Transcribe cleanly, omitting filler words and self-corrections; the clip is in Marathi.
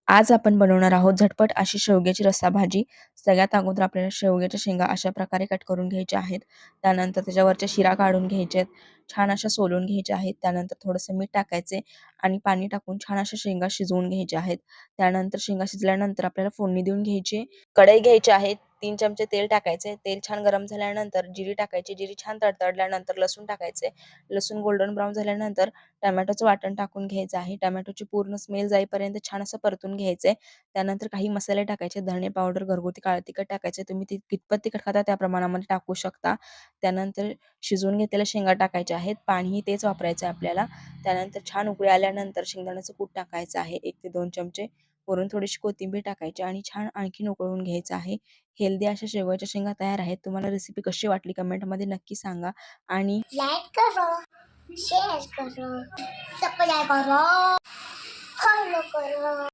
आज आपण बनवणार आहोत झटपट अशी शेवग्याची रस्सा भाजी. सगळ्यात अगोदर आपल्याला शेवग्याच्या शेंगा अशा प्रकारे कट करून घ्यायच्या आहेत. त्यानंतर त्याच्यावरच्या शिरा काढून घ्यायच्या आहेत. छान अशा सोलून घ्यायच्या आहेत. त्यानंतर थोडंसं मीठ टाकायचे आणि पाणी टाकून छान अशा शेंगा शिजवून घ्यायच्या आहेत. त्यानंतर शेंगा शिजल्यानंतर आपल्याला फोडणी देऊन घ्यायची. कढई घ्यायची आहे. 3 चमचे तेल टाकायचे. तेल छान गरम झाल्यानंतर जिरी टाकायची. जिरी छान तडतडल्यानंतर लसूण टाकायचे. लसूण गोल्डन ब्राउन झाल्यानंतर टोमॅटोचं वाटण टाकून घ्यायचं आहे. टोमॅटोची पूर्ण स्मेल जाईपर्यंत छान असं परतून घ्यायचंय. त्यानंतर काही मसाले टाकायचे. धणे पावडर, घरगुती काळं तिखट टाकायचे. तुम्ही कितपत तिखट खाता त्या प्रमाणामध्ये टाकू शकता. त्यानंतर शिजवून घेतलेल्या शेंगा टाकायच्या आहेत. पाणीही तेच वापरायचं आहे आपल्याला. त्यानंतर छान उकळी आल्यानंतर शेंगदाण्याचं कूट टाकायचं आहे 1 ते 2 चमचे. वरून थोडीशी कोथिंबीर टाकायची आणि छान आणखीन उकळून घ्यायचं आहे. हेल्दी अशा शेवयाच्या शेंगा तयार आहेत. तुम्हाला रेसिपी कशी वाटली कमेंटमध्ये नक्की सांगा आणि लाइक करो, शेयर करो, सब्सक्राइब करो, फॉलो करो.